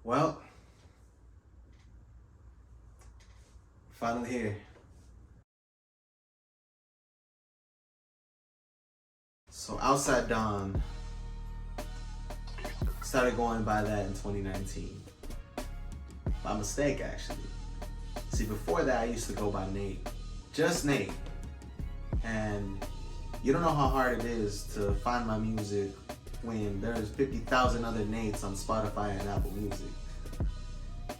Well, finally here. So Outside Don started going by that in 2019. By mistake, actually. See, before that, I used to go by Nate. Just Nate. And you don't know how hard it is to find my music when there's 50,000 other Nates on Spotify and Apple Music.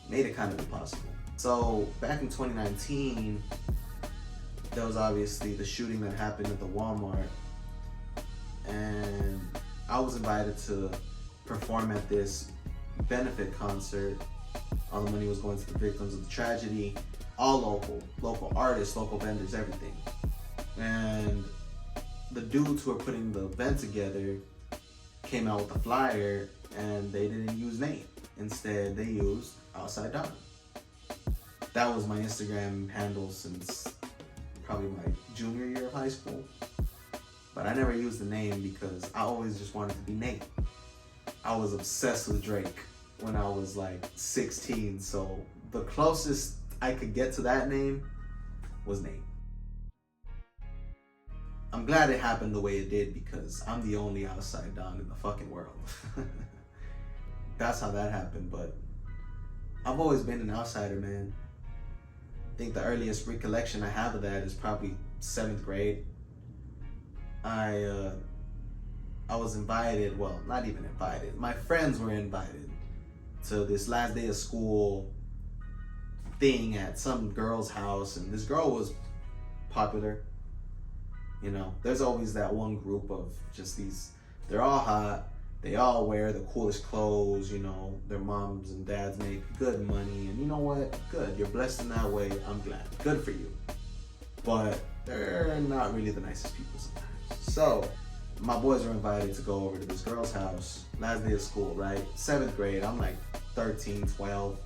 Made it kind of impossible. So back in 2019, there was obviously the shooting that happened at the Walmart. And I was invited to perform at this benefit concert. All the money was going to the victims of the tragedy. All local artists, local vendors, everything. And the dudes who were putting the event together came out with a flyer and they didn't use Nate. Instead, they used Outside Don. That was my Instagram handle since probably my junior year of high school. But I never used the name because I always just wanted to be Nate. I was obsessed with Drake when I was like 16, so the closest I could get to that name was Nate. I'm glad it happened the way it did because I'm the only Outside Don in the fucking world. That's how that happened, but I've always been an outsider, man. I think the earliest recollection I have of that is probably 7th grade. I was invited, well, not even invited. My friends were invited to this last day of school thing at some girl's house, and this girl was popular. You know, there's always that one group of just these, they're all hot, they all wear the coolest clothes, you know, their moms and dads make good money, and you know what? Good, you're blessed in that way, I'm glad. Good for you. But they're not really the nicest people sometimes. So, my boys were invited to go over to this girl's house, last day of school, right? 7th grade, I'm like 13, 12.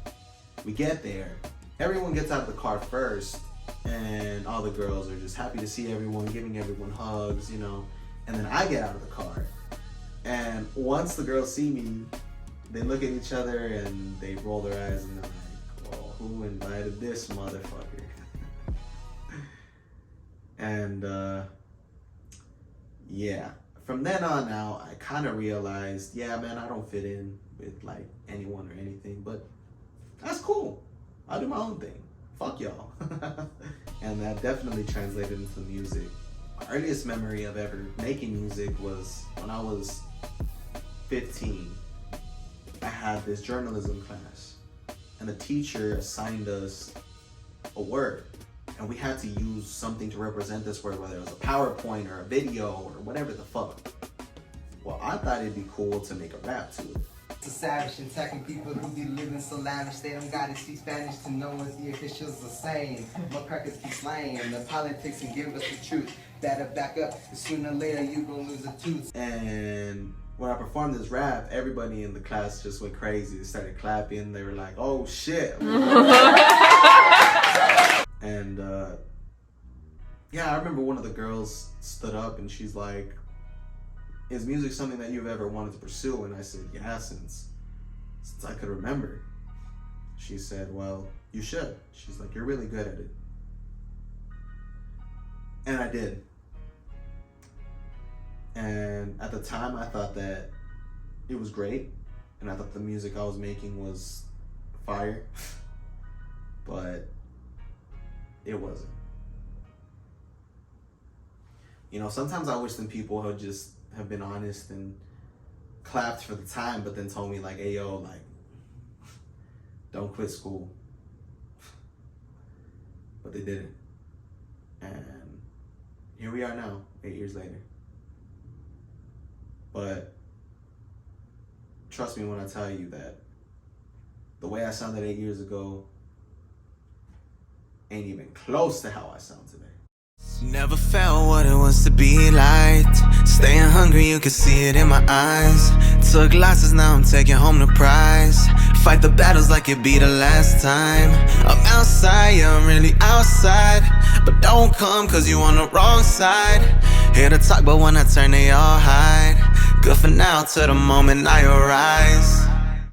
We get there, everyone gets out of the car first, and all the girls are just happy to see everyone, giving everyone hugs, you know. And then I get out of the car, and once the girls see me, they look at each other and they roll their eyes and they're like, well, who invited this motherfucker? And yeah, from then on out, I kind of realized, yeah, man, I don't fit in with like anyone or anything, but that's cool. I'll do my own thing. Fuck y'all. And that definitely translated into music. My earliest memory of ever making music was when I was 15. I had this journalism class, and the teacher assigned us a word, and we had to use something to represent this word, whether it was a PowerPoint or a video or whatever the fuck. Well, I thought it'd be cool to make a rap to it. To savage and attacking people who be living so lavish. They don't gotta speak Spanish to know what the officials are saying. My crackers keep slaying the politics and give us the truth. Better back up, sooner or later you gon' lose a tooth. And when I performed this rap, everybody in the class just went crazy. They started clapping. They were like, oh shit. And yeah, I remember one of the girls stood up and she's like, is music something that you've ever wanted to pursue? And I said, yeah, since I could remember. She said, well, you should. She's like, you're really good at it. And I did. And at the time, I thought that it was great. And I thought the music I was making was fire. But it wasn't. You know, sometimes I wish that people would just have been honest and clapped for the time, but then told me like, hey yo, like, don't quit school. But they didn't. And here we are now, 8 years later. But trust me when I tell you that the way I sounded 8 years ago ain't even close to how I sound today. Never felt what it was to be light. Staying hungry, you can see it in my eyes. Took losses, now I'm taking home the prize. Fight the battles like it be the last time. I'm outside, yeah, I'm really outside. But don't come cause you on the wrong side. Here to talk, but when I turn they all hide. Good for now, to the moment I arise.